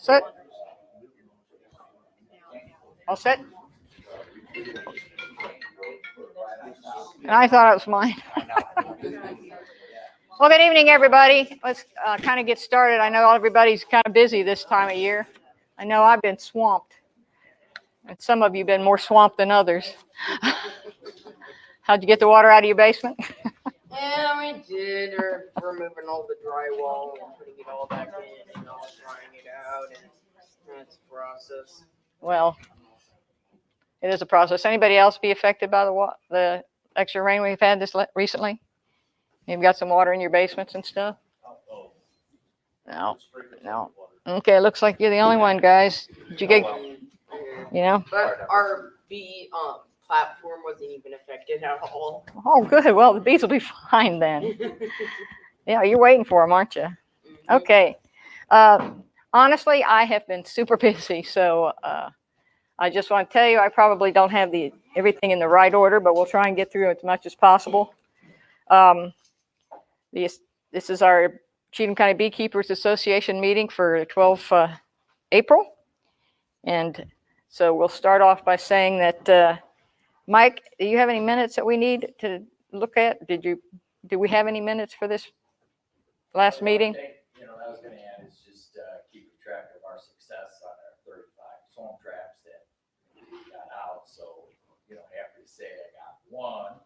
set? All set? And I thought it was mine. Well, good evening, everybody. Let's kind of get started. I know everybody's kind of busy this time of year. I know I've been swamped. And some of you have been more swamped than others. How'd you get the water out of your basement? Yeah, we did. We're removing all the drywall and putting it all back in and all drying it out. And that's a process. Well, it is a process. Anybody else be affected by the extra rain we've had this recently? You've got some water in your basements and stuff? No. Okay, looks like you're the only one, guys. Did you get, But our bee platform wasn't even affected at all. Oh, good. Well, the bees will be fine then. Yeah, you're waiting for them, aren't you? Mm-hmm. Okay. Honestly, I have been super busy, so I just want to tell you I probably don't have everything in the right order, but we'll try and get through as much as possible. This is our Cheatham County Beekeepers Association meeting for 12th April. And so we'll start off by saying that, Mike, do you have any minutes that we need to look at? Do we have any minutes for this last meeting? That I was going to add is just keep track of our success on our 35 swamp traps that we got out. So you don't have to say I got one,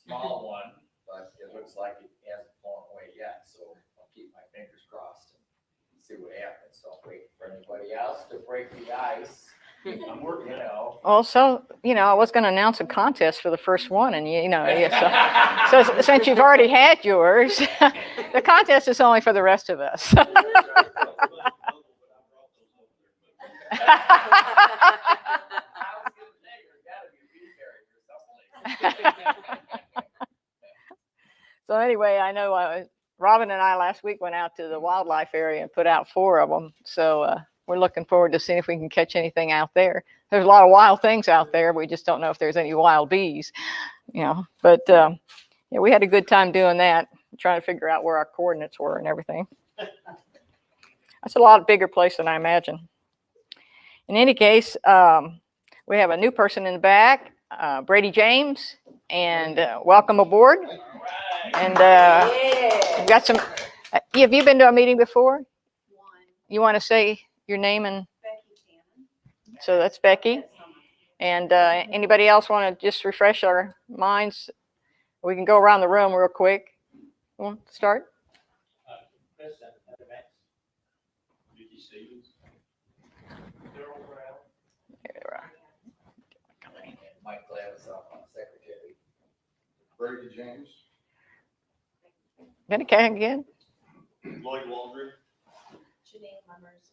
small one, but it looks like it hasn't flown away yet. So I'll keep my fingers crossed and see what happens. So I'll wait for anybody else to break the ice. I'm working, Also, I was going to announce a contest for the first one, and so since you've already had yours, the contest is only for the rest of us. So anyway, I know Robin and I last week went out to the wildlife area and put out 4 of them. So we're looking forward to seeing if we can catch anything out there. There's a lot of wild things out there. We just don't know if there's any wild bees, But we had a good time doing that, trying to figure out where our coordinates were and everything. That's a lot bigger place than I imagine. In any case, we have a new person in the back, Brady James, and welcome aboard. And we've got some. Have you been to a meeting before? You want to say your name and? So that's Becky. And anybody else want to just refresh our minds? We can go around the room real quick. You want to start? Mike Glavis, secretary. Brady James. Then again. Lloyd Waldron. Janine Mummers.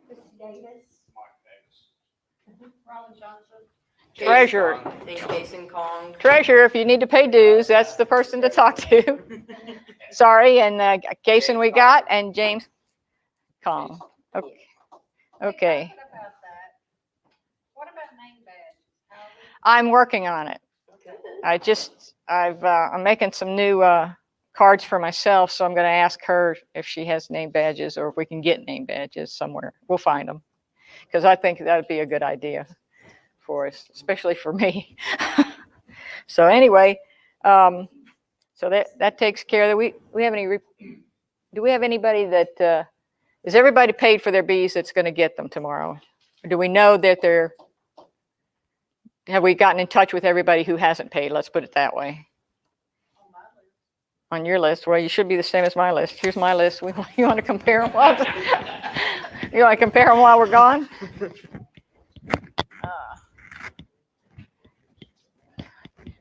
Christy Davis. Mike Davis. Roland Johnson. Treasurer. Jason Kong. Treasurer, if you need to pay dues, that's the person to talk to. Sorry, and Jason we got, and James Kong. Okay. What about name badge? I'm working on it. I'm making some new cards for myself, so I'm going to ask her if she has name badges or if we can get name badges somewhere. We'll find them, because I think that would be a good idea for us, especially for me. So anyway, so that takes care of that. Do we have anybody that is everybody paid for their bees that's going to get them tomorrow? Or do we know that have we gotten in touch with everybody who hasn't paid? Let's put it that way. On your list. Well, you should be the same as my list. Here's my list. You want to compare them? You want to compare them while we're gone?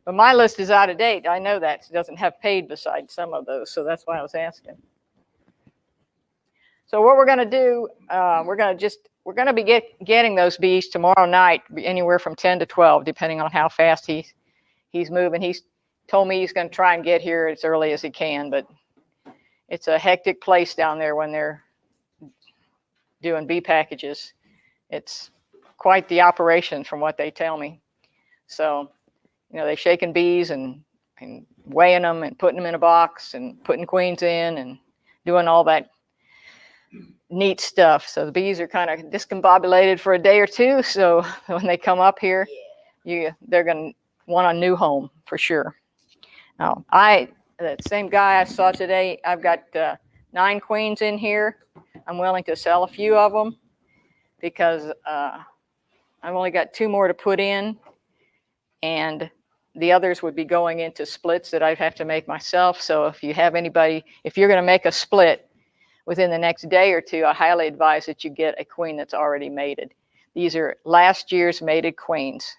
But my list is out of date. I know that. It doesn't have paid beside some of those, so that's why I was asking. So what we're going to do, we're going to be getting those bees tomorrow night, anywhere from 10 to 12, depending on how fast he's moving. He's told me he's going to try and get here as early as he can, but it's a hectic place down there when they're doing bee packages. It's quite the operation from what they tell me. So, they're shaking bees and weighing them and putting them in a box and putting queens in and doing all that neat stuff. So the bees are kind of discombobulated for a day or two. So when they come up here, they're going to want a new home for sure. Now, that same guy I saw today, I've got 9 queens in here. I'm willing to sell a few of them because I've only got 2 more to put in, and the others would be going into splits that I'd have to make myself. So if you have anybody, if you're going to make a split within the next day or two, I highly advise that you get a queen that's already mated. These are last year's mated queens.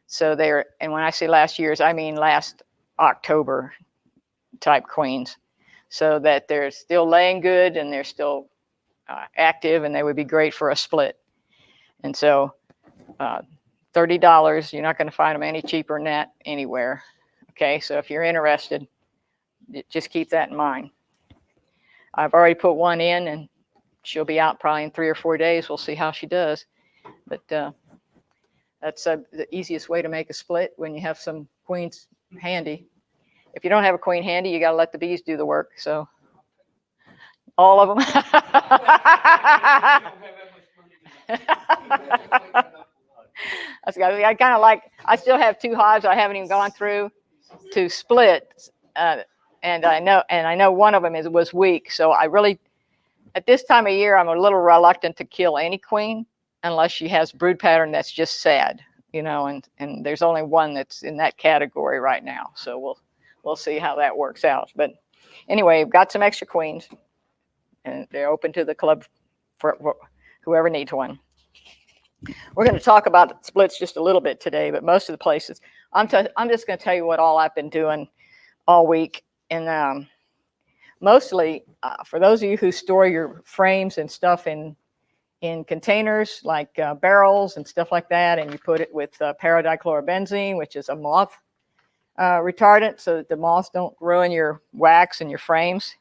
So they're, and when I say last year's, I mean last October type queens, so that they're still laying good and they're still active, and they would be great for a split. And so $30, you're not going to find them any cheaper than that anywhere. Okay, so if you're interested, just keep that in mind. I've already put one in, and she'll be out probably in 3 or 4 days. We'll see how she does. But that's the easiest way to make a split, when you have some queens handy. If you don't have a queen handy, you got to let the bees do the work. So all of them. I kind of like, I still have 2 hives I haven't even gone through to split. And I know one of them was weak. So I really, at this time of year, I'm a little reluctant to kill any queen unless she has brood pattern that's just sad, you know, and there's only one that's in that category right now. So we'll see how that works out. But anyway, I've got some extra queens, and they're open to the club for whoever needs one. We're going to talk about splits just a little bit today, but most of the places, I'm just going to tell you what all I've been doing all week. And mostly for those of you who store your frames and stuff in containers like barrels and stuff like that, and you put it with paradichlorobenzene, which is a moth retardant, so that the moths don't ruin your wax and your frames.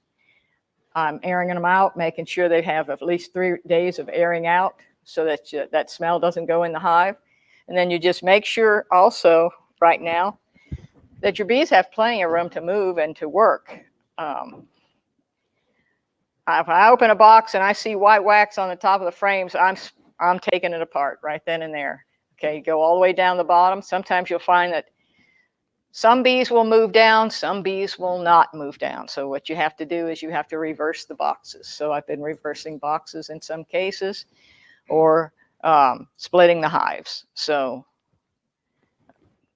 I'm airing them out, making sure they have at least 3 days of airing out, so that that smell doesn't go in the hive. And then you just make sure also right now that your bees have plenty of room to move and to work. If I open a box and I see white wax on the top of the frames, I'm taking it apart right then and there. Okay, go all the way down the bottom. Sometimes you'll find that some bees will move down, some bees will not move down. So what you have to do is you have to reverse the boxes. So I've been reversing boxes in some cases, or splitting the hives. So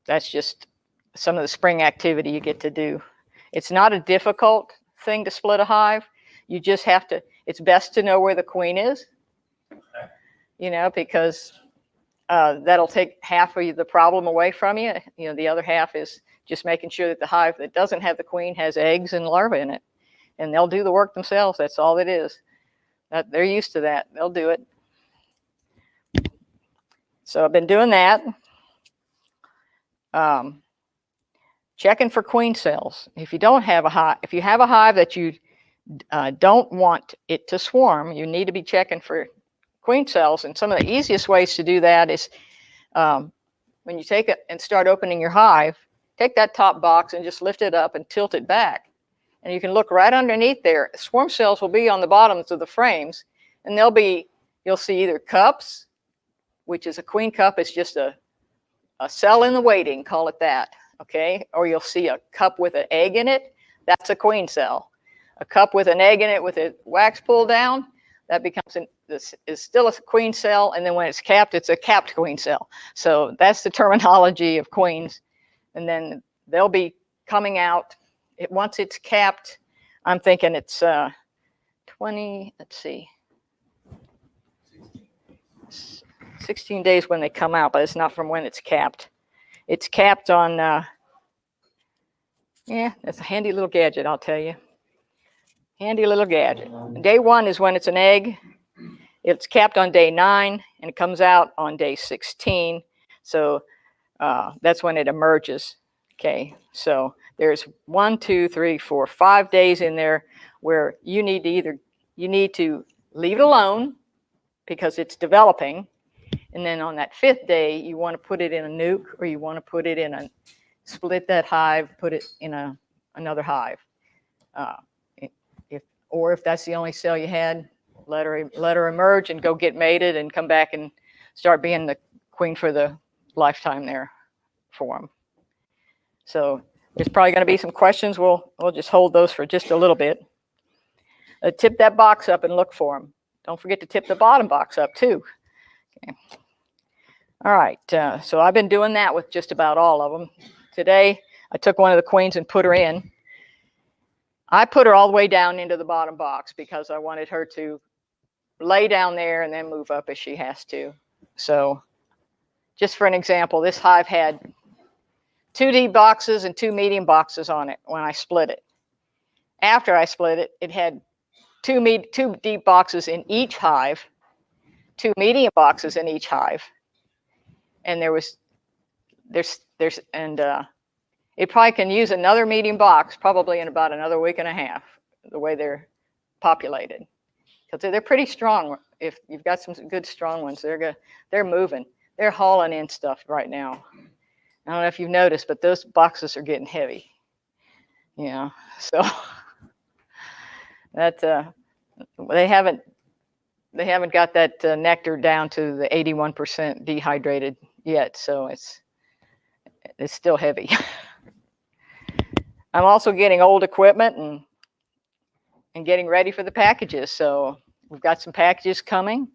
that's just some of the spring activity you get to do. It's not a difficult thing to split a hive. You just have to, it's best to know where the queen is, you know, because that'll take half of the problem away from you. You know, the other half is just making sure that the hive that doesn't have the queen has eggs and larvae in it. And they'll do the work themselves. That's all it is. They're used to that. They'll do it. So I've been doing that. Checking for queen cells. If you don't have a hive, if you have a hive that you don't want it to swarm, you need to be checking for queen cells. And some of the easiest ways to do that is when you take it and start opening your hive, take that top box and just lift it up and tilt it back. And you can look right underneath there. Swarm cells will be on the bottoms of the frames, and you'll see either cups, which is a queen cup. It's just a cell in the waiting, call it that, okay? Or you'll see a cup with an egg in it. That's a queen cell. A cup with an egg in it with a wax pulled down, that becomes is still a queen cell, and then when it's capped, it's a capped queen cell. So that's the terminology of queens. And then they'll be coming out. Once it's capped, I'm thinking it's 20, let's see, 16 days when they come out, but it's not from when it's capped. It's capped on, yeah, it's a handy little gadget, I'll tell you. Handy little gadget. Day 1 is when it's an egg. It's capped on day 9, and it comes out on day 16. So that's when it emerges. Okay, so there's 1, 2, 3, 4, 5 days in there where you need to leave it alone because it's developing. And then on that 5th day, you want to put it in a nuke, or you want to put it in split that hive, put it in another hive. Or if that's the only cell you had, let her emerge and go get mated and come back and start being the queen for the lifetime there for them. So there's probably going to be some questions. We'll just hold those for just a little bit. Tip that box up and look for them. Don't forget to tip the bottom box up too. Okay. All right, so I've been doing that with just about all of them. Today, I took one of the queens and put her in. I put her all the way down into the bottom box because I wanted her to lay down there and then move up as she has to. So just for an example, this hive had 2 deep boxes and 2 medium boxes on it when I split it. After I split it, it had 2 deep boxes in each hive, 2 medium boxes in each hive. And it probably can use another medium box probably in about another week and a half, the way they're populated. Because they're pretty strong. If you've got some good strong ones, they're moving. They're hauling in stuff right now. I don't know if you've noticed, but those boxes are getting heavy. Yeah, so that they haven't got that nectar down to the 81% dehydrated yet, so it's still heavy. I'm also getting old equipment and getting ready for the packages. So we've got some packages coming.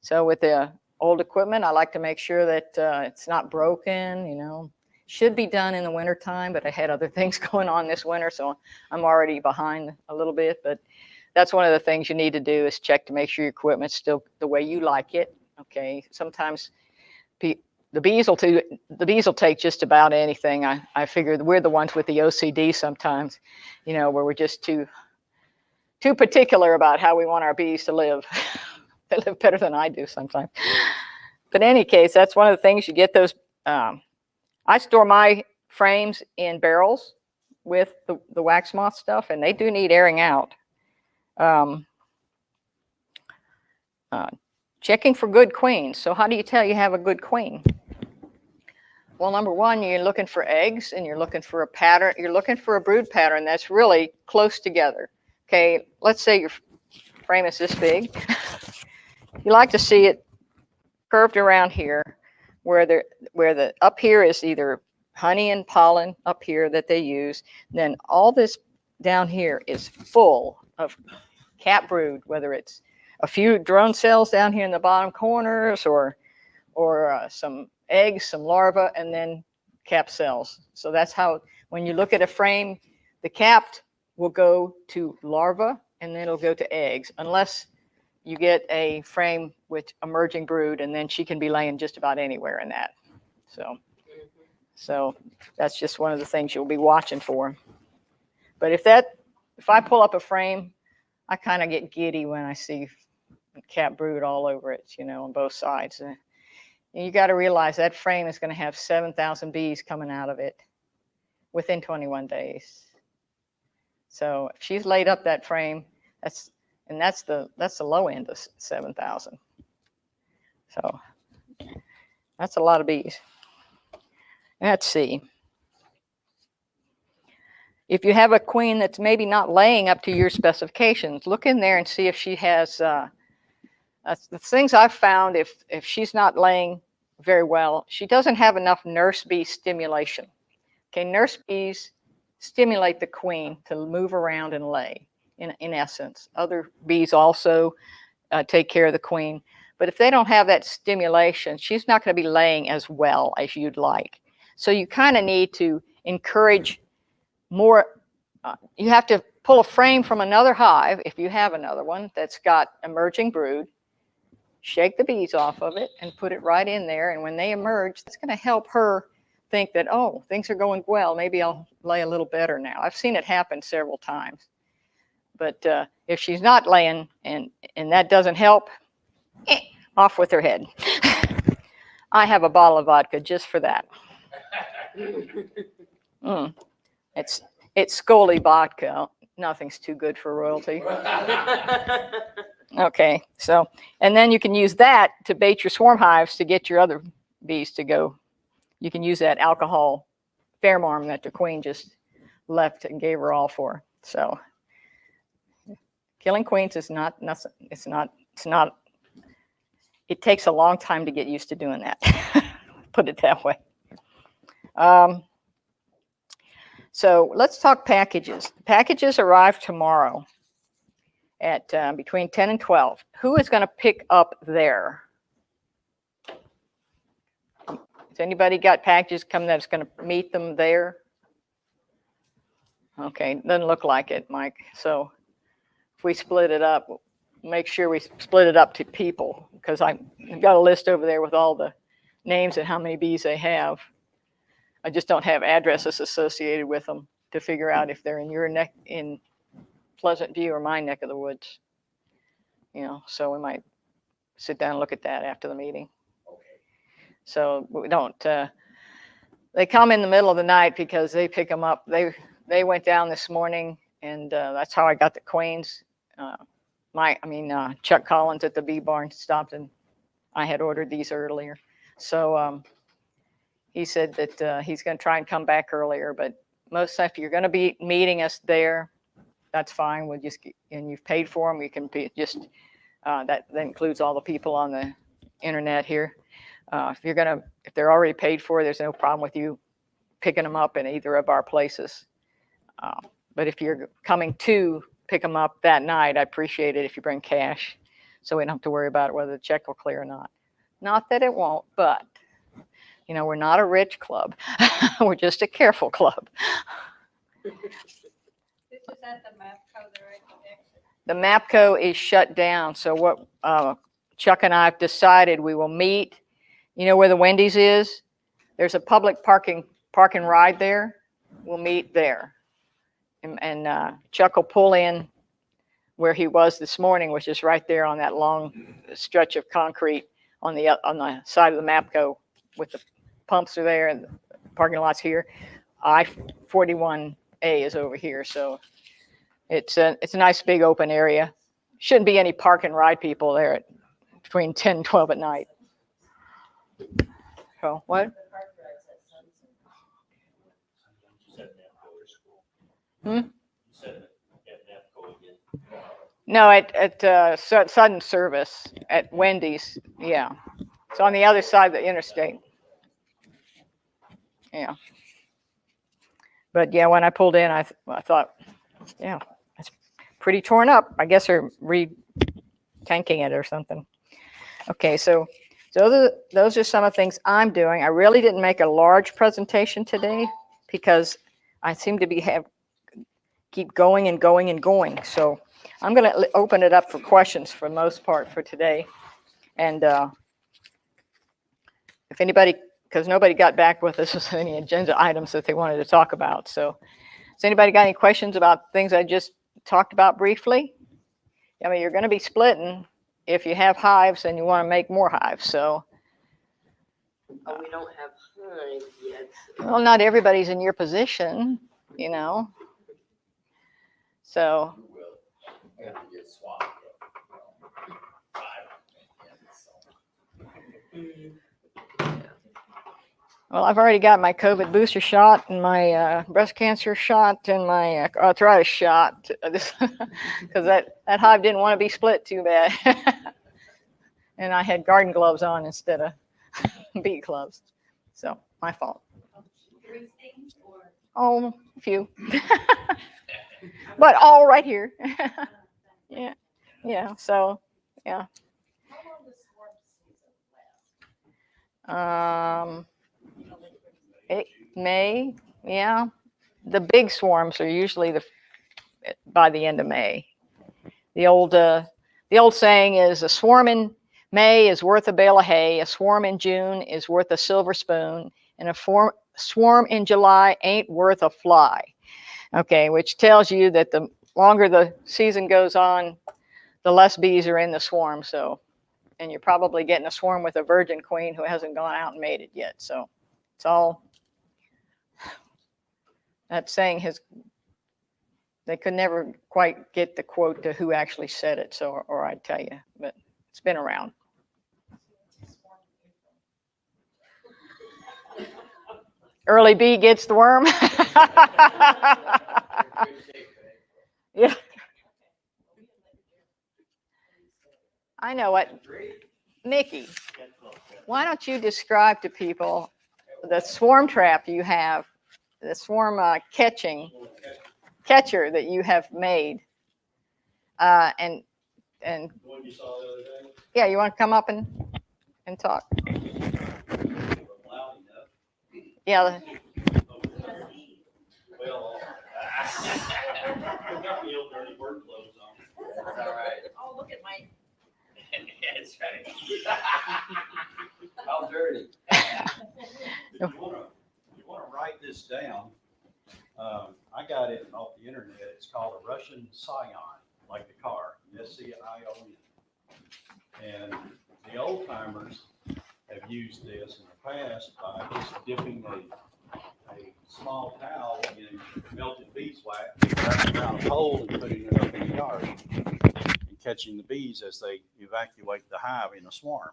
So with the old equipment, I like to make sure that it's not broken, you know. Should be done in the winter time, but I had other things going on this winter, so I'm already behind a little bit. But that's one of the things you need to do is check to make sure your equipment's still the way you like it. Okay, sometimes the bees will take just about anything. I figure we're the ones with the OCD sometimes, you know, where we're just too particular about how we want our bees to live. They live better than I do sometimes. But in any case, that's one of the things you get those. I store my frames in barrels with the wax moth stuff, and they do need airing out. Checking for good queens. So how do you tell you have a good queen? Well, number one, you're looking for eggs, and you're looking for a pattern. You're looking for a brood pattern that's really close together. Okay, let's say your frame is this big. You like to see it curved around here, where the up here is either honey and pollen up here that they use. Then all this down here is full of cap brood, whether it's a few drone cells down here in the bottom corners, or some eggs, some larvae, and then cap cells. So that's how, when you look at a frame, the capped will go to larvae and then it'll go to eggs, unless you get a frame with emerging brood, and then she can be laying just about anywhere in that. So that's just one of the things you'll be watching for. But if I pull up a frame, I kind of get giddy when I see cap brood all over it, you know, on both sides. And you got to realize that frame is going to have 7,000 bees coming out of it within 21 days. So if she's laid up that frame, that's the low end of 7,000. So that's a lot of bees. Let's see. If you have a queen that's maybe not laying up to your specifications, look in there and see if she has, the things I've found, if she's not laying very well, she doesn't have enough nurse bee stimulation. Okay, nurse bees stimulate the queen to move around and lay, in essence. Other bees also take care of the queen. But if they don't have that stimulation, she's not going to be laying as well as you'd like. So you kind of need to encourage more. You have to pull a frame from another hive, if you have another one that's got emerging brood, shake the bees off of it and put it right in there. And when they emerge, that's going to help her think that, oh, things are going well. Maybe I'll lay a little better now. I've seen it happen several times. But if she's not laying and that doesn't help, off with her head. I have a bottle of vodka just for that. It's Scully vodka. Nothing's too good for royalty. Okay, so, and then you can use that to bait your swarm hives to get your other bees to go. You can use that alcohol pheromone that the queen just left and gave her all for. So Killing queens is not nothing. It's not. It takes a long time to get used to doing that. Put it that way. So let's talk packages. Packages arrive tomorrow at between 10 and 12. Who is going to pick up there? Has anybody got packages coming that's going to meet them there? Okay, doesn't look like it, Mike. So if we split it up, make sure we split it up to people, because I've got a list over there with all the names and how many bees they have. I just don't have addresses associated with them to figure out if they're in your neck, in Pleasant View, or my neck of the woods. You know, so we might sit down and look at that after the meeting. Okay. So we don't. They come in the middle of the night because they pick them up. They went down this morning, and that's how I got the queens. Chuck Collins at the bee barn stopped, and I had ordered these earlier. So he said that he's going to try and come back earlier. But most if you're going to be meeting us there, that's fine. We'll just, and you've paid for them. You can just that includes all the people on the internet here. If they're already paid for, there's no problem with you picking them up in either of our places. But if you're coming to pick them up that night, I appreciate it if you bring cash, so we don't have to worry about whether the check will clear or not. Not that it won't, but you know, we're not a rich club. We're just a careful club. This is at the MAPCO there at the exit. The MAPCO is shut down, so what Chuck and I have decided, we will meet. You know where the Wendy's is? There's a public park and ride there. We'll meet there. And Chuck will pull in where he was this morning, which is right there on that long stretch of concrete on the side of the MAPCO, with the pumps are there and the parking lot's here. I-41A is over here, so it's a nice big open area. Shouldn't be any park and ride people there at between 10 and 12 at night. So what? No, at Sudden Service at Wendy's. Yeah, it's on the other side of the interstate. Yeah, but yeah, when I pulled in, I thought, yeah, it's pretty torn up. I guess they're re-tanking it or something. Okay, so those are some of the things I'm doing. I really didn't make a large presentation today because I seem to keep going and going and going. So I'm going to open it up for questions for the most part for today. And if anybody, because nobody got back with us with any agenda items that they wanted to talk about. So has anybody got any questions about things I just talked about briefly? I mean, you're going to be splitting if you have hives and you want to make more hives. So. Oh, we don't have hives yet. Well, not everybody's in your position, you know. So. We have to get swamped. Well, I've already got my COVID booster shot and my breast cancer shot and my arthritis shot, because that hive didn't want to be split too bad. And I had garden gloves on instead of bee gloves. So, my fault. 3 things or? Oh, a few. But all right here. Yeah, so, yeah. How long does swarm season last? May, yeah. The big swarms are usually by the end of May. The old saying is, a swarm in May is worth a bale of hay, a swarm in June is worth a silver spoon, and a swarm in July ain't worth a fly. Okay, which tells you that the longer the season goes on, the less bees are in the swarm. So, and you're probably getting a swarm with a virgin queen who hasn't gone out and made it yet. So it's all, that saying they could never quite get the quote to who actually said it. So, or I'd tell you, but it's been around. Early bee gets the worm. Yeah. I know what, Mickey, why don't you describe to people the swarm trap you have, the swarm catcher that you have made? And The one you saw the other day, yeah, you want to come up and talk? loud enough. Yeah, Well, we got the old dirty work clothes on. That's all right. Oh, look at my. That's right. How dirty. If you wanna write this down, I got it off the internet. It's called a Russian Scion, like the car, SCION. And the old timers have used this in the past by just dipping a small towel in melted beeswax, wrapping around a pole and putting it up in the yard, and catching the bees as they evacuate the hive in a swarm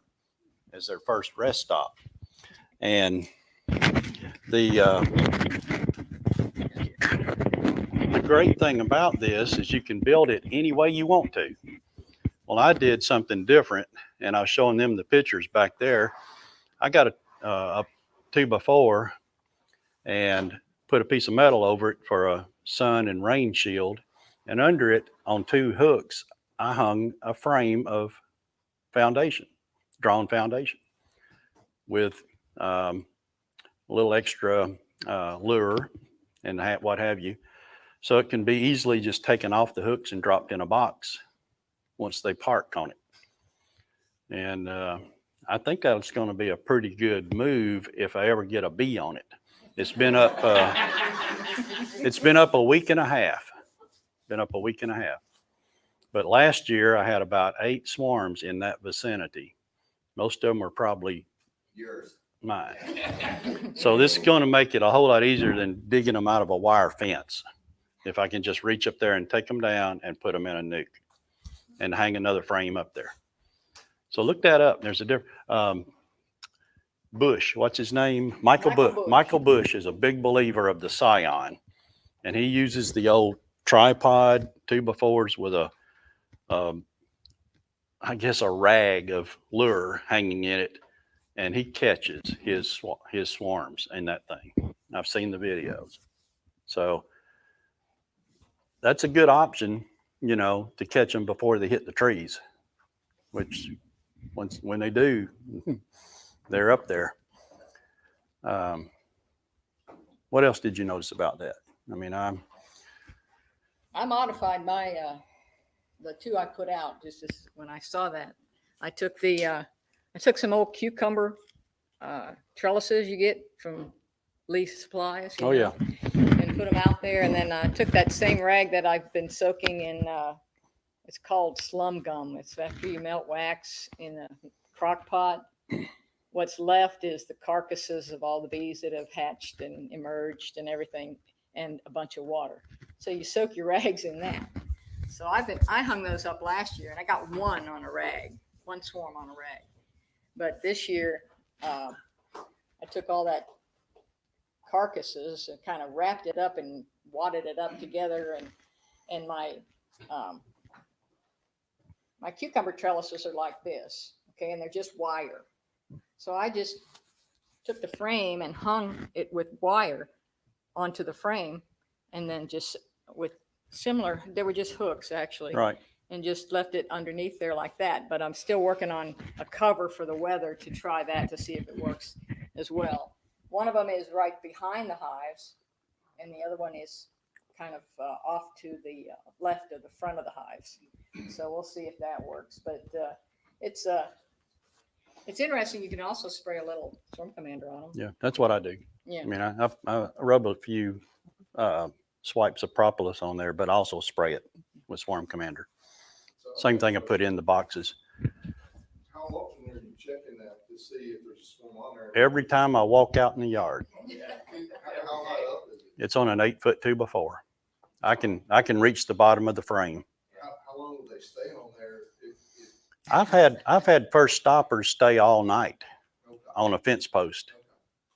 as their first rest stop. And the great thing about this is you can build it any way you want to. Well, I did something different, and I was showing them the pictures back there. I got a 2x4 and put a piece of metal over it for a sun and rain shield. And under it, on 2 hooks, I hung a frame of foundation, drawn foundation, with a little extra lure and what have you. So it can be easily just taken off the hooks and dropped in a box once they park on it. And I think that's going to be a pretty good move if I ever get a bee on it. It's been up. It's been up a week and a half. But last year I had about 8 swarms in that vicinity. Most of them were probably Yours. mine. So this is going to make it a whole lot easier than digging them out of a wire fence. If I can just reach up there and take them down and put them in a nuke and hang another frame up there. So look that up. There's a different, Bush, what's his name? Michael Bush. Michael Bush is a big believer of the Scion, and he uses the old tripod 2x4s with I guess a rag of lure hanging in it, and he catches his swarms in that thing. I've seen the videos. So that's a good option, to catch them before they hit the trees, which when they do, they're up there. What else did you notice about that? I mean, I modified my the 2 I put out just as when I saw that. I took some old cucumber trellises you get from Lee's Supplies. oh yeah, And put them out there, and then I took that same rag that I've been soaking in. It's called slum gum. It's after you melt wax in a crock pot. What's left is the carcasses of all the bees that have hatched and emerged and everything, and a bunch of water. So you soak your rags in that. So I hung those up last year, and I got 1 on a rag, 1 swarm on a rag. But this year, I took all that carcasses and kind of wrapped it up and wadded it up together, and my cucumber trellises are like this, okay, and they're just wire. So I just took the frame and hung it with wire onto the frame, and then just with they were just hooks actually, right. and just left it underneath there like that. But I'm still working on a cover for the weather to try that to see if it works as well. One of them is right behind the hives, and the other one is kind of off to the left of the front of the hives. So we'll see if that works. But it's interesting. You can also spray a little Swarm Commander on them. Yeah, that's what I do. Yeah. I mean, I rub a few swipes of propolis on there, but also spray it with Swarm Commander. Same thing I put in the boxes. How often are you checking that to see if there's a swarm on there? Every time I walk out in the yard. How high up is it? It's on an 8-foot 2x4. I can reach the bottom of the frame. How long will they stay on there? I've had first stoppers stay all night Okay. on a fence post,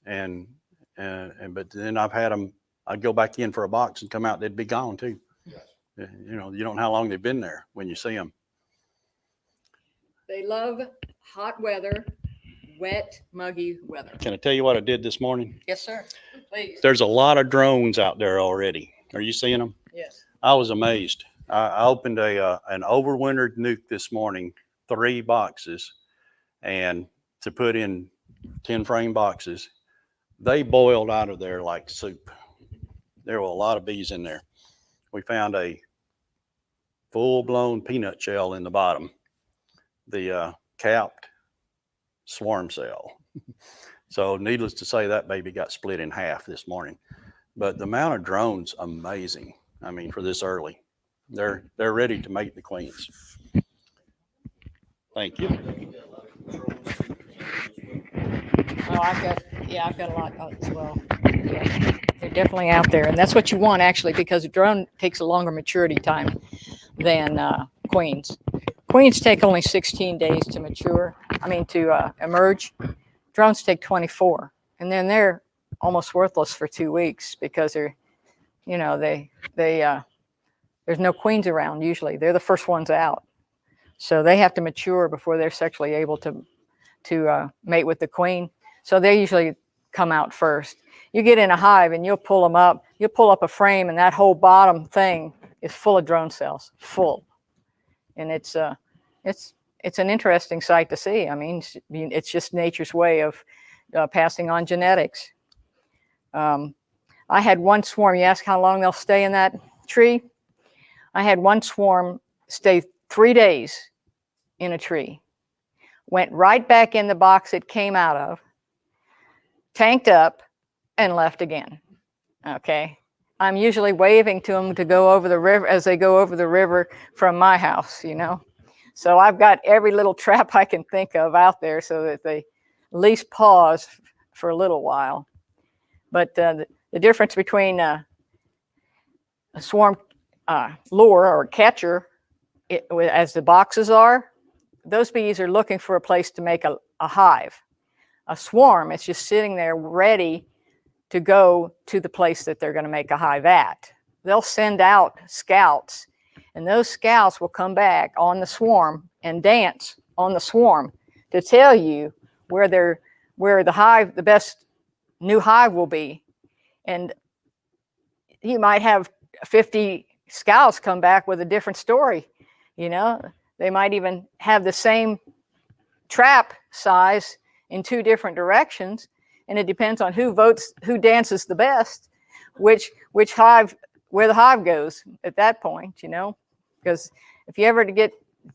and but then I've had them. I'd go back in for a box and come out, they'd be gone too. Yes. You don't know how long they've been there when you see them. They love hot weather, wet, muggy weather. Can I tell you what I did this morning? Yes, sir. Please. There's a lot of drones out there already. Are you seeing them? Yes. I was amazed. I opened an overwintered nuke this morning, 3 boxes, and to put in 10 frame boxes. They boiled out of there like soup. There were a lot of bees in there. We found a full-blown peanut shell in the bottom, the capped swarm cell. So needless to say, that baby got split in half this morning. But the amount of drones, amazing. I mean, for this early, they're ready to make the queens. Thank you. Oh, I've got a lot as well. Yeah, they're definitely out there, and that's what you want actually, because a drone takes a longer maturity time than queens. Queens take only 16 days to mature. I mean, to emerge. Drones take 24, and then they're almost worthless for 2 weeks because they're, you know, there's no queens around usually. They're the first ones out, so they have to mature before they're sexually able to mate with the queen. So they usually come out first. You get in a hive and you'll pull them up. You'll pull up a frame, and that whole bottom thing is full of drone cells, full. And it's an interesting sight to see. I mean, it's just nature's way of passing on genetics. I had one swarm. You ask how long they'll stay in that tree? I had one swarm stay 3 days in a tree. Went right back in the box it came out of, tanked up, and left again. Okay. I'm usually waving to them to go over the river as they go over the river from my house, you know. So I've got every little trap I can think of out there so that they at least pause for a little while. But the difference between a swarm lure or catcher, as the boxes are, those bees are looking for a place to make a hive. A swarm is just sitting there ready to go to the place that they're going to make a hive at. They'll send out scouts, and those scouts will come back on the swarm and dance on the swarm to tell you where the hive, the best new hive will be. And you might have 50 scouts come back with a different story, you know. They might even have the same trap size in 2 different directions, and it depends on who dances the best, which hive, where the hive goes at that point, you know. Because if you ever get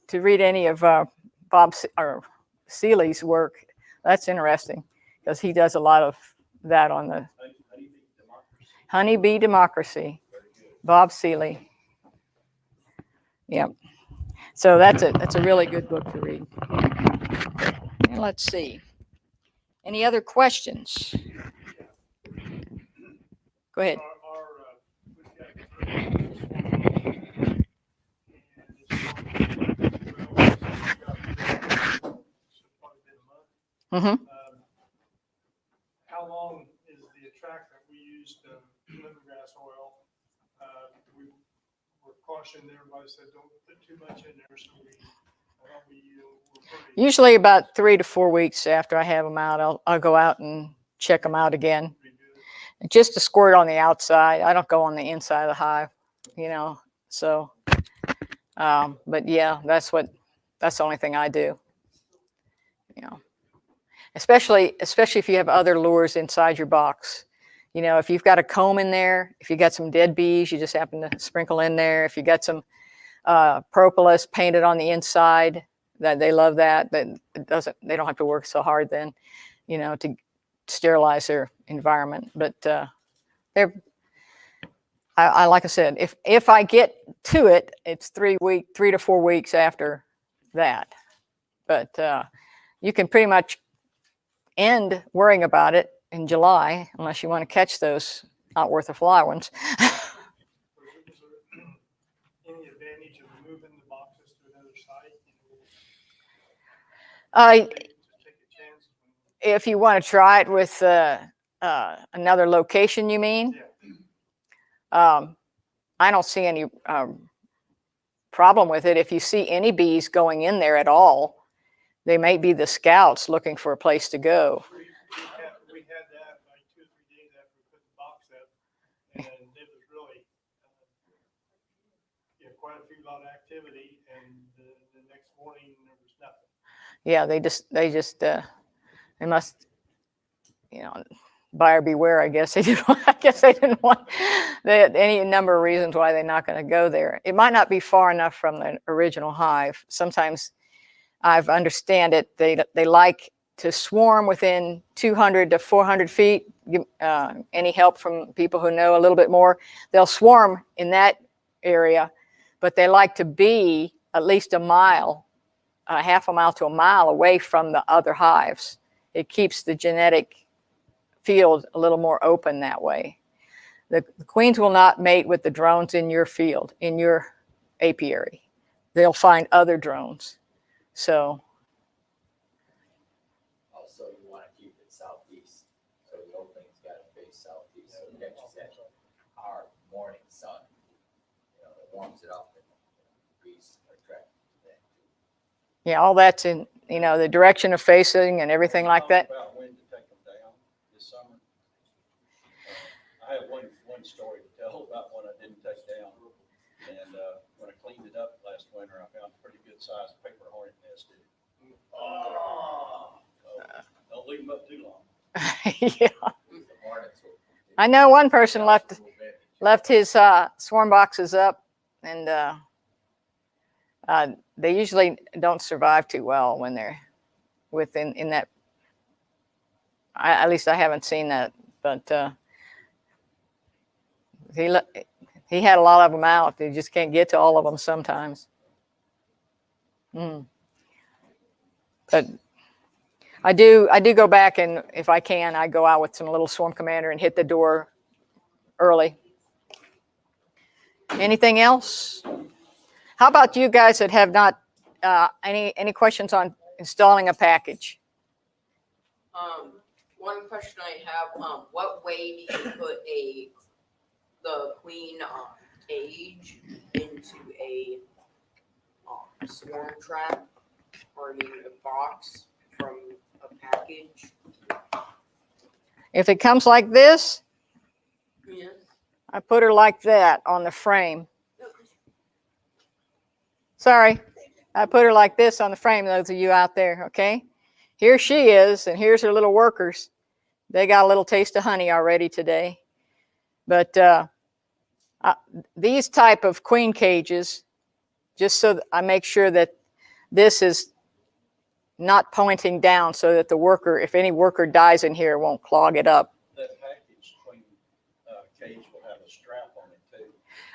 to read any of Bob or Seeley's work, that's interesting, because he does a lot of that on the Honeybee Democracy. Bob Seeley. Yep. So that's a really good book to read. And let's see. Any other questions? Go ahead. Mm-hmm. How long is the attractant we used, lemongrass oil? We were cautioned, everybody said don't put too much in there, so we usually about 3 to 4 weeks after I have them out, I'll go out and check them out again. Just to squirt on the outside. I don't go on the inside of the hive, you know. So, but yeah, that's the only thing I do. You know, especially if you have other lures inside your box. You know, if you've got a comb in there, if you got some dead bees, you just happen to sprinkle in there. If you got some propolis painted on the inside, that they love that. They don't have to work so hard then, you know, to sterilize their environment. But I like I said, if I get to it, it's 3 to 4 weeks after that. But you can pretty much end worrying about it in July, unless you want to catch those not worth a fly ones. any advantage of moving the boxes to another site? If you want to try it with another location, you mean? Yeah. I don't see any problem with it. If you see any bees going in there at all, they may be the scouts looking for a place to go. We had that like 2 or 3 days after we put the box up, and it was really, quite a lot of activity, and the next morning there was nothing. Yeah, they must, buyer beware, I guess. I guess they didn't want, they had any number of reasons why they're not going to go there. It might not be far enough from the original hive. Sometimes I've understand it, they like to swarm within 200 to 400 feet. Any help from people who know a little bit more, they'll swarm in that area, but they like to be at least a mile, half a mile to a mile away from the other hives. It keeps the genetic field a little more open that way. The queens will not mate with the drones in your field, in your apiary. They'll find other drones. So. Also, you want to keep it southeast, so the opening's got to face southeast, so it catches that hard morning sun, that warms it up, and the bees are attracted to that. Yeah, all that's in, the direction of facing and everything like that. About when to take them down this summer. I have one story to tell about one I didn't take down. And when I cleaned it up last winter, I found a pretty good sized paper hornet nest in it. So don't leave them up too long. Yeah. The hornets will- I know one person left his swarm boxes up, and they usually don't survive too well when they're in that. At least I haven't seen that, but he had a lot of them out. You just can't get to all of them sometimes. But I do go back, and if I can, I go out with some little swarm commander and hit the door early. Anything else? How about you guys that have not, any questions on installing a package? One question I have, what way do you put the queen cage into a swarm trap, or a box from a package? If it comes like this, Yes. I put her like that on the frame. Sorry, I put her like this on the frame, those of you out there, okay? Here she is, and here's her little workers. They got a little taste of honey already today. But these type of queen cages, just so that I make sure that this is not pointing down so that the worker, if any worker dies in here, won't clog it up. That package queen cage will have a strap on it too.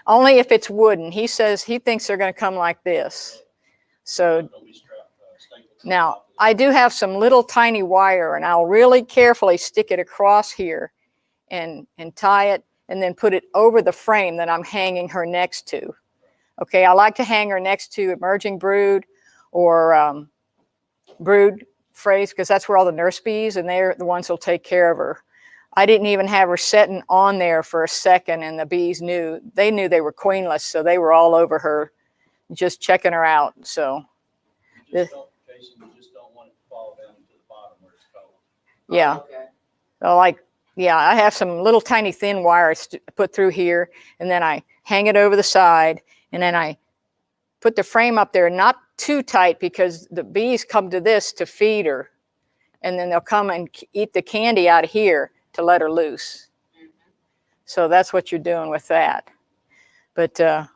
Only if it's wooden. He says he thinks they're going to come like this. So It'll be strapped, stapled to the now top of I do have some little tiny wire, and I'll really carefully stick it across here and tie it, and then put it over the frame that I'm hanging her next to. Okay, I like to hang her next to emerging brood or brood phrase, because that's where all the nurse bees, and they're the ones who'll take care of her. I didn't even have her sitting on there for a second, and the bees knew they were queenless, so they were all over her, just checking her out. So Jason, you just don't want it to fall down to the bottom where it's cold. yeah. Okay. So I have some little tiny thin wires to put through here, and then I hang it over the side, and then I put the frame up there, not too tight, because the bees come to this to feed her, and then they'll come and eat the candy out of here to let her loose. So that's what you're doing with that. But Yeah,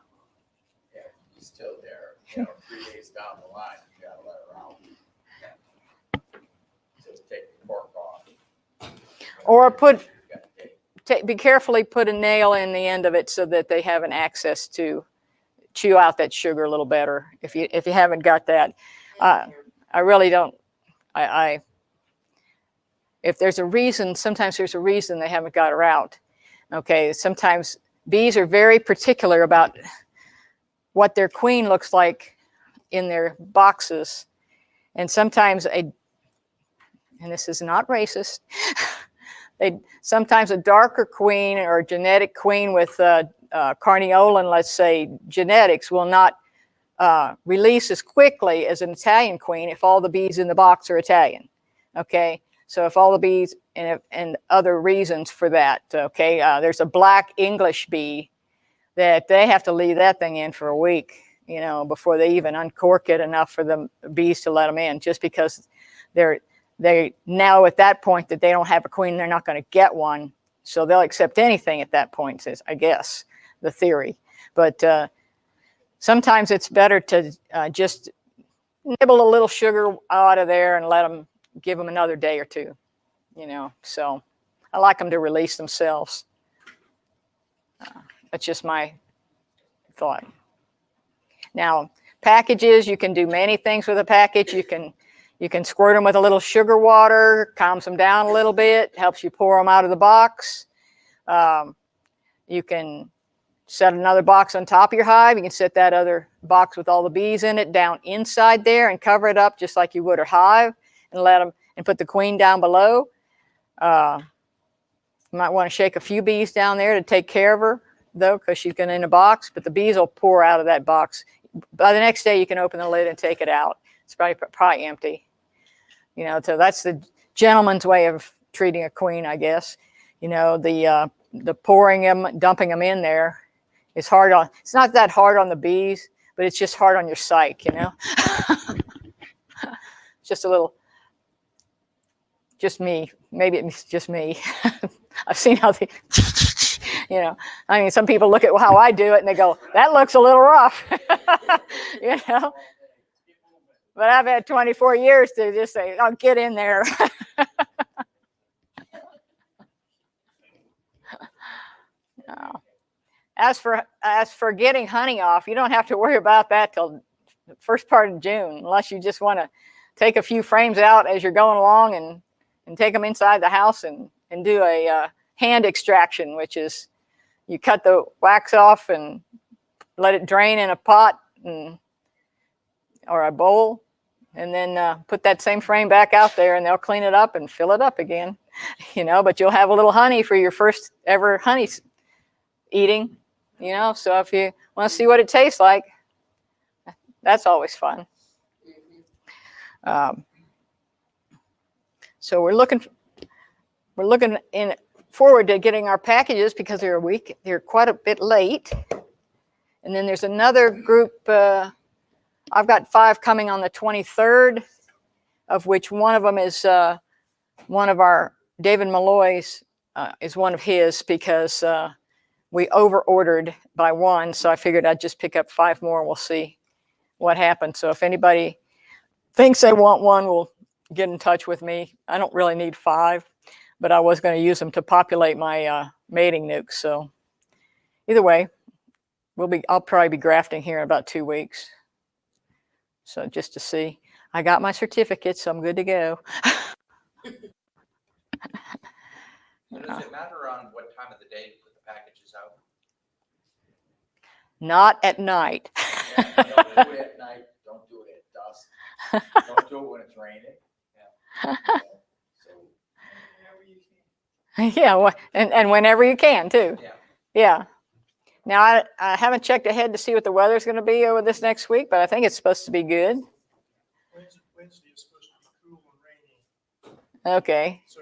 she's still there, 3 days down the line, you gotta let her out. So take the cork off. or You gotta take- be carefully put a nail in the end of it so that they have an access to chew out that sugar a little better. If you haven't got that, I really don't. If there's a reason, sometimes there's a reason they haven't got her out. Okay, sometimes bees are very particular about what their queen looks like in their boxes, and sometimes and this is not racist, sometimes a darker queen or a genetic queen with carniolan, let's say, genetics will not release as quickly as an Italian queen if all the bees in the box are Italian. Okay, so if all the bees, and other reasons for that. Okay, there's a black English bee that they have to leave that thing in for a week, you know, before they even uncork it enough for the bees to let them in, just because they know at that point that they don't have a queen, they're not going to get one, so they'll accept anything at that point, is, I guess, the theory. But sometimes it's better to just nibble a little sugar out of there and give them another day or two, you know. So I like them to release themselves. That's just my thought. Now, packages, you can do many things with a package. You can squirt them with a little sugar water, calms them down a little bit, helps you pour them out of the box. You can set another box on top of your hive. You can set that other box with all the bees in it down inside there and cover it up just like you would a hive, and put the queen down below. You might want to shake a few bees down there to take care of her, though, because she's going in a box, but the bees will pour out of that box. By the next day, you can open the lid and take it out. It's probably empty. You know, so that's the gentleman's way of treating a queen, I guess. You know, the pouring them, dumping them in there is hard on, it's not that hard on the bees, but it's just hard on your psyche, you know. Just a little, just me. Maybe it's just me. I've seen how they, you know, I mean, some people look at how I do it and they go, that looks a little rough, you know. But I've had 24 years to just say, oh, get in there. No. As for getting honey off, you don't have to worry about that till the first part of June, unless you just want to take a few frames out as you're going along and take them inside the house and do a hand extraction, which is you cut the wax off and let it drain in a pot or a bowl, and then put that same frame back out there, and they'll clean it up and fill it up again, you know. But you'll have a little honey for your first ever honey eating, you know. So if you want to see what it tastes like, that's always fun. So we're looking forward to getting our packages because they're quite a bit late. And then there's another group. I've got 5 coming on the 23rd, of which one of them is one of our David Malloy's is one of his, because we over ordered by 1, so I figured I'd just pick up 5 more and we'll see what happens. So if anybody thinks they want one, will get in touch with me. I don't really need 5, but I was going to use them to populate my mating nukes. So either way, I'll probably be grafting here in about 2 weeks. So just to see, I got my certificate, so I'm good to go. So does it matter on what time of the day to put the packages out? Not at night. Yeah, don't do it at night, don't do it at dusk, don't do it when it's raining. So whenever you can. Yeah, well, and whenever you can too. Yeah. Yeah. Now I haven't checked ahead to see what the weather's going to be over this next week, but I think it's supposed to be good. Wednesday is supposed to be cool and rainy. Okay. So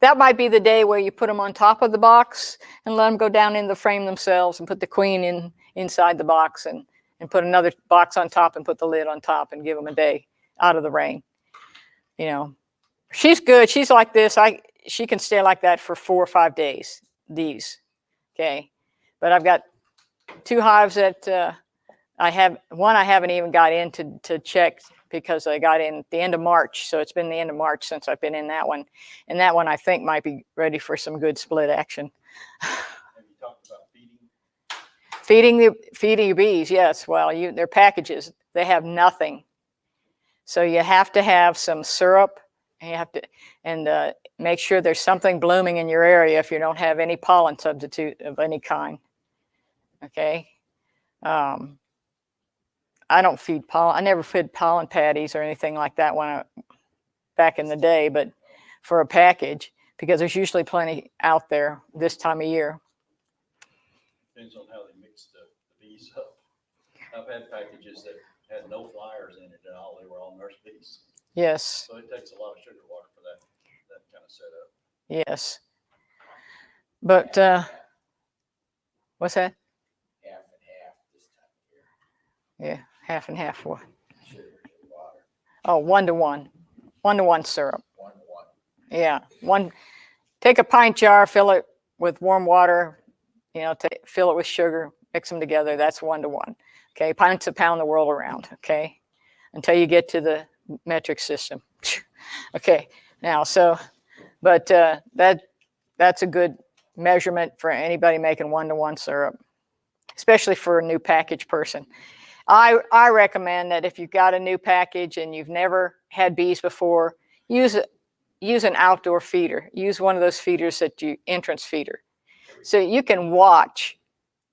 That might be the day where you put them on top of the box and let them go down in the frame themselves, and put the queen inside the box, and put another box on top and put the lid on top, and give them a day out of the rain. You know, she's good. She's like this. She can stay like that for 4 or 5 days. These, okay. But I've got 2 hives that I haven't even got in to check, because I got in at the end of March. So it's been the end of March since I've been in that one. And that one I think might be ready for some good split action. Have you talked about feeding? Feeding your bees, yes. Well, their packages, they have nothing. So you have to have some syrup, and you have to make sure there's something blooming in your area if you don't have any pollen substitute of any kind. Okay. I don't feed pollen. I never fed pollen patties or anything like that back in the day, but for a package, because there's usually plenty out there this time of year. Depends on how they mix the bees up. I've had packages that had no flyers in it at all. They were all nurse bees. Yes, So it takes a lot of sugar water for that kind of setup. yes. But, what's that? Half and half this time of year. Yeah, half and half. What? Sugar to water, Oh, 1-to-1. 1-to-1 syrup. 1 to 1. Yeah. Take a pint jar, fill it with warm water, fill it with sugar, mix them together. That's 1-to-1. Okay. Pints a pound the world around. Okay. Until you get to the metric system. Okay. Now, but that's a good measurement for anybody making 1-to-1 syrup, especially for a new package person. I recommend that if you've got a new package and you've never had bees before, use an outdoor feeder. Use one of those feeders that entrance feeder. So you can watch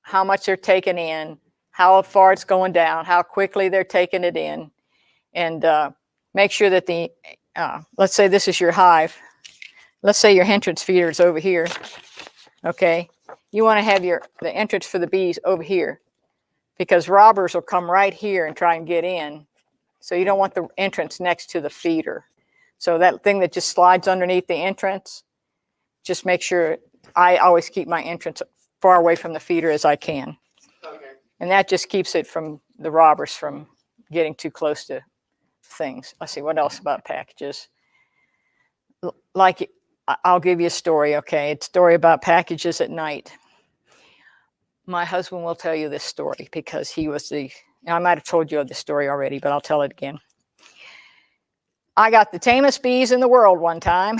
how much they're taking in, how far it's going down, how quickly they're taking it in, and make sure that let's say this is your hive. Let's say your entrance feeder is over here. Okay. You want to have the entrance for the bees over here, because robbers will come right here and try and get in. So you don't want the entrance next to the feeder. So that thing that just slides underneath the entrance, just make sure I always keep my entrance far away from the feeder as I can. Okay. And that just keeps it from the robbers from getting too close to things. Let's see, what else about packages? Like, I'll give you a story, okay? It's a story about packages at night. My husband will tell you this story because he was I might have told you this story already, but I'll tell it again. I got the tamest bees in the world one time.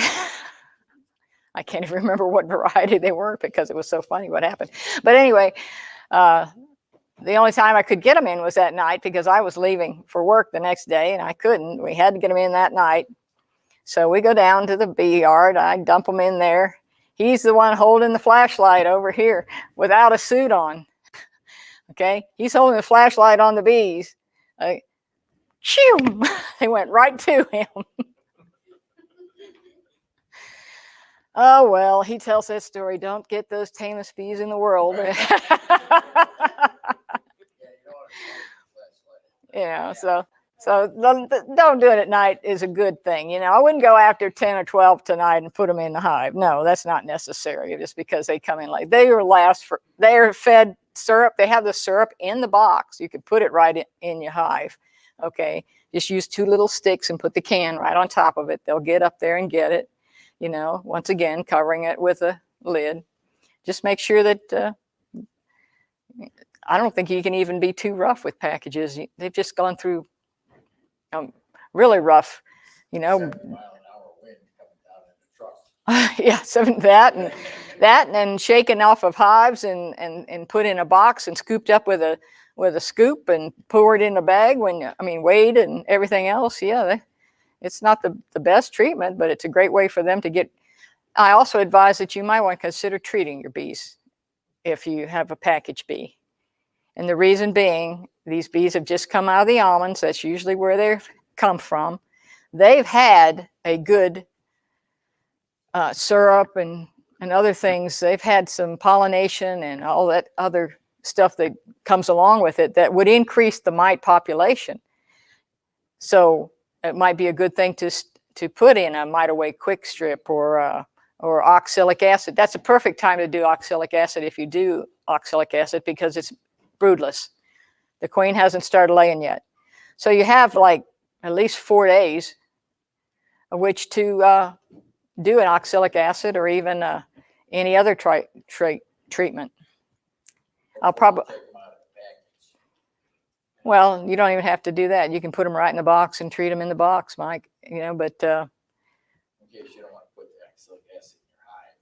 I can't even remember what variety they were because it was so funny what happened. But anyway, the only time I could get them in was that night because I was leaving for work the next day and I couldn't. We had to get them in that night. So we go down to the bee yard. I dump them in there. He's the one holding the flashlight over here without a suit on. Okay, he's holding the flashlight on the bees. Shoo! They went right to him. Oh, well, he tells that story. Don't get those tamest bees in the world. Yeah, so don't do it at night is a good thing. I wouldn't go after 10 or 12 tonight and put them in the hive. No, that's not necessary just because they come in late. They are fed syrup. They have the syrup in the box. You could put it right in your hive. Okay, just use 2 little sticks and put the can right on top of it. They'll get up there and get it. Once again, covering it with a lid. Just make sure that I don't think you can even be too rough with packages. They've just gone through really rough, 70-mile-an-hour wind coming down in the truck. yeah, so that and shaken off of hives and put in a box and scooped up with a scoop and poured in a bag weighed and everything else. Yeah, it's not the best treatment, but it's a great way for them to get. I also advise that you might want to consider treating your bees if you have a package bee. And the reason being, these bees have just come out of the almonds. That's usually where they come from. They've had a good syrup and other things. They've had some pollination and all that other stuff that comes along with it that would increase the mite population. So it might be a good thing to put in a mite away quick strip or oxalic acid. That's a perfect time to do oxalic acid if you do oxalic acid because it's broodless. The queen hasn't started laying yet. So you have like at least 4 days of which to do an oxalic acid or even any other treatment. I'll probably, well, you don't even have to do that. You can put them right in the box and treat them in the box, Mike, but In case you don't want to put the oxalic acid in your hive.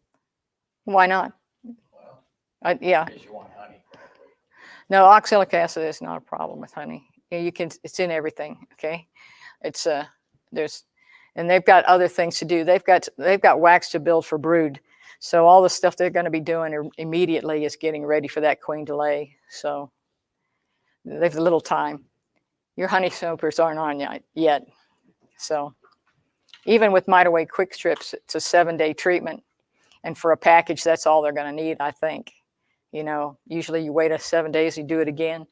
why not? Well, Yeah. in case you want honey. No, oxalic acid is not a problem with honey. You can, it's in everything. Okay. It's and they've got other things to do. They've got wax to build for brood. So all the stuff they're going to be doing immediately is getting ready for that queen to lay. So they've a little time. Your honey soakers aren't on yet. So even with mite away quick strips, it's a 7-day treatment. And for a package, that's all they're going to need, I think. Usually you wait 7 days, you do it again.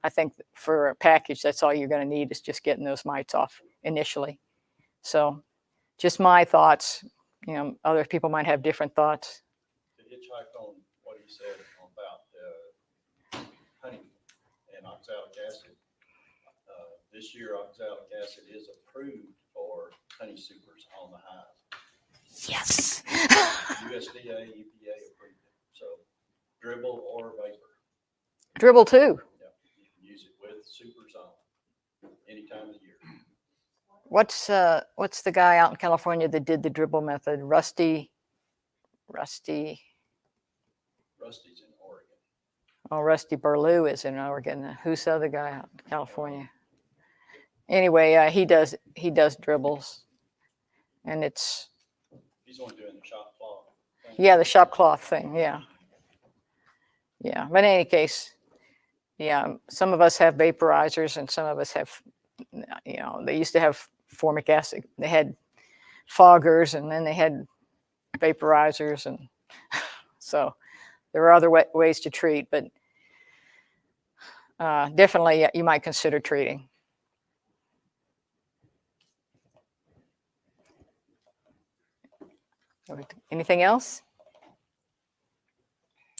I think for a package, that's all you're going to need is just getting those mites off initially. So just my thoughts. Other people might have different thoughts. To hitchhike on what he said about honey and oxalic acid, this year oxalic acid is approved for honey supers on the hive. Yes. USDA, EPA approved it. So dribble or vapor. Dribble too. Yeah, you can use it with supers on any time of the year. What's the guy out in California that did the dribble method? Rusty's in Oregon. Oh, Rusty Burlew is in Oregon. Who's the other guy out in California? Anyway, he does dribbles, and it's He's only doing the shop cloth thing. yeah, the shop cloth thing. Yeah. But in any case, yeah, some of us have vaporizers, and some of us have, they used to have formic acid. They had foggers, and then they had vaporizers, and so there are other ways to treat, but definitely you might consider treating. Anything else?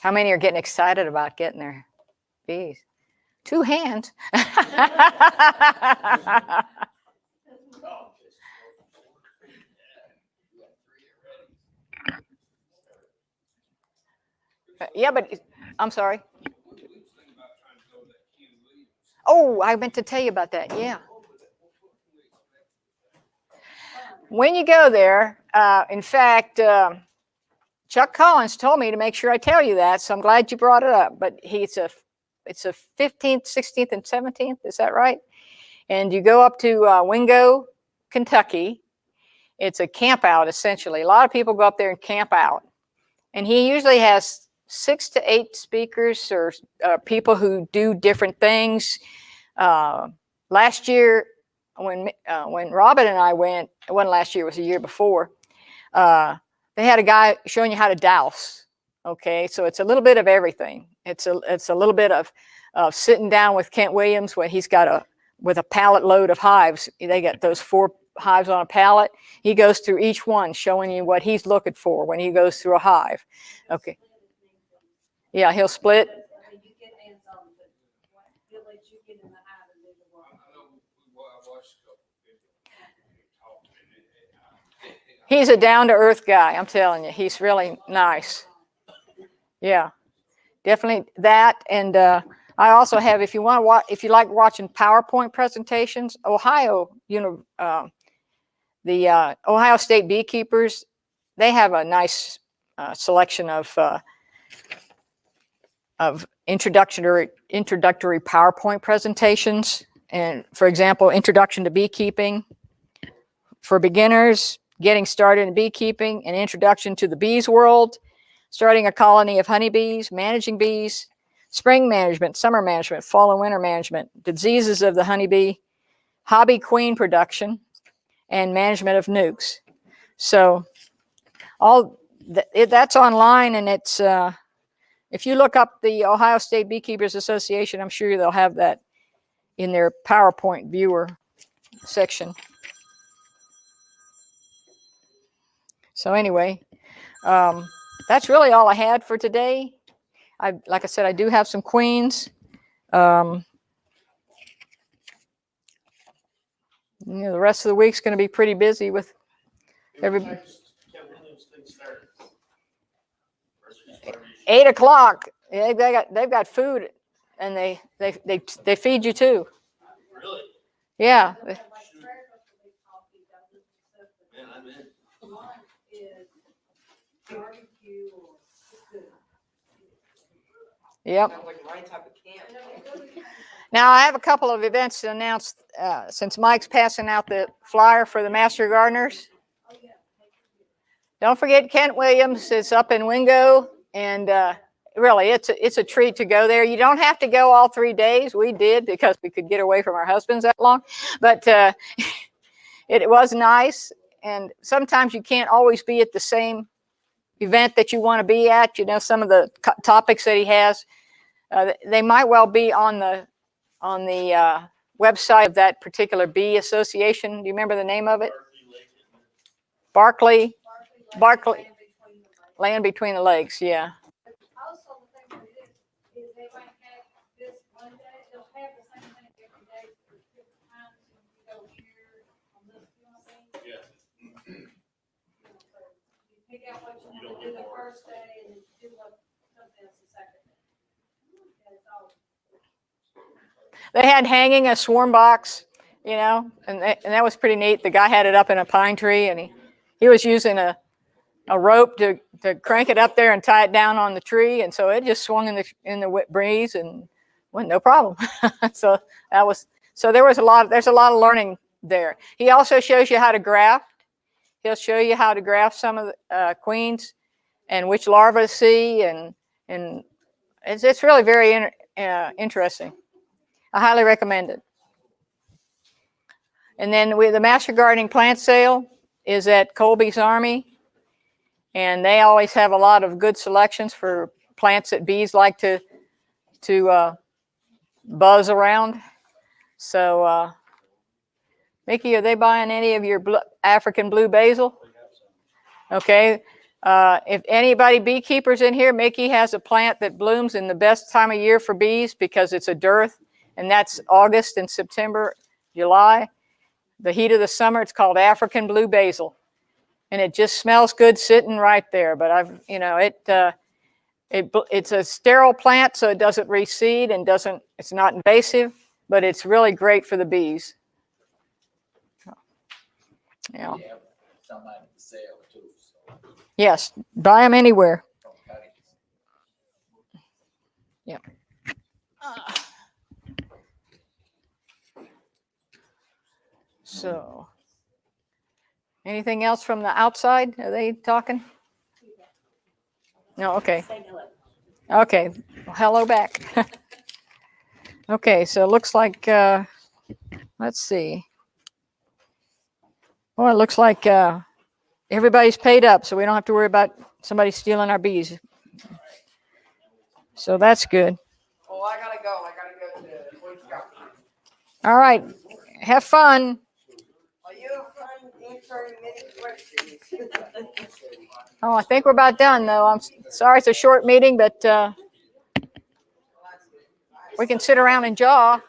How many are getting excited about getting their bees? 2 hands. Yeah, but I'm sorry. Oh, I meant to tell you about that. Yeah. When you go there, in fact, Chuck Collins told me to make sure I tell you that, so I'm glad you brought it up. But it's a 15th, 16th, and 17th. Is that right? And you go up to Wingo, Kentucky. It's a camp out, essentially. A lot of people go up there and camp out. And he usually has 6 to 8 speakers or people who do different things. Last year, when Robin and I went, it wasn't last year, it was the year before, they had a guy showing you how to douse. Okay, so it's a little bit of everything. It's a little bit of sitting down with Kent Williams when he's got with a pallet load of hives. They got those 4 hives on a pallet. He goes through each one, showing you what he's looking for when he goes through a hive. Okay. Yeah, he'll split. He's a down-to-earth guy, I'm telling you. He's really nice. Yeah, definitely that. And I also have, if you want to watch, if you like watching PowerPoint presentations, the Ohio State Beekeepers, they have a nice selection of introductory PowerPoint presentations. And for example, Introduction to Beekeeping for Beginners, Getting Started in Beekeeping, An Introduction to the Bees World, Starting a Colony of Honeybees, Managing Bees, Spring Management, Summer Management, Fall and Winter Management, Diseases of the Honeybee, Hobby Queen Production, and Management of Nukes. So that's online, and it's if you look up the Ohio State Beekeepers Association, I'm sure they'll have that in their PowerPoint viewer section. So anyway, that's really all I had for today. Like I said, I do have some queens. The rest of the week's going to be pretty busy with everybody. 8 o'clock. Yeah, they've got food, and they feed you too. Really? Yeah. Man, I'm in. Yep. Sounds like my type of camp. Now I have a couple of events to announce since Mike's passing out the flyer for the Master Gardeners. Don't forget Kent Williams is up in Wingo, and really it's a treat to go there. You don't have to go all 3 days. We did because we could get away from our husbands that long, but it was nice. And sometimes you can't always be at the same event that you want to be at. Some of the topics that he has, they might well be on on the website of that particular bee association. Do you remember the name of it? Barkley Barkley. Land Between the Lakes. Yeah. Also, the thing with this is they might have this one day, they'll have the same thing every day for different times, and you go here on this, you know what I mean? Yeah. You pick out what you want to do the first day and then do something else the second day. And it's all. They had hanging a swarm box, you know, and that was pretty neat. The guy had it up in a pine tree, and he was using a rope to crank it up there and tie it down on the tree, and so it just swung in the breeze and went no problem. So there's a lot of learning there. He also shows you how to graft. He'll show you how to graft some of the queens and which larvae to see, and it's really very interesting. I highly recommend it. And then the Master Gardening Plant Sale is at Colby's Army. And they always have a lot of good selections for plants that bees like to buzz around. So, Mickey, are they buying any of your African blue basil? Okay. If anybody beekeepers in here, Mickey has a plant that blooms in the best time of year for bees because it's a dearth, and that's August and September, July. The heat of the summer, it's called African blue basil. And it just smells good sitting right there. But it's a sterile plant, so it doesn't reseed and it's not invasive, but it's really great for the bees. Yeah. We have some on sale too, so Yes, buy them anywhere. from cuttings. Yeah. So, anything else from the outside? Are they talking? No, okay. Okay, well, hello back. Okay, so it looks like, let's see. Well, it looks like everybody's paid up, so we don't have to worry about somebody stealing our bees. So that's good. Well, I gotta go. I gotta go to Boy Scout. All right, have fun. Are you fun answering many questions? Oh, I think we're about done, though. I'm sorry it's a short meeting, but we can sit around and jaw.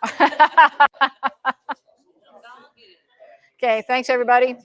Okay, thanks, everybody.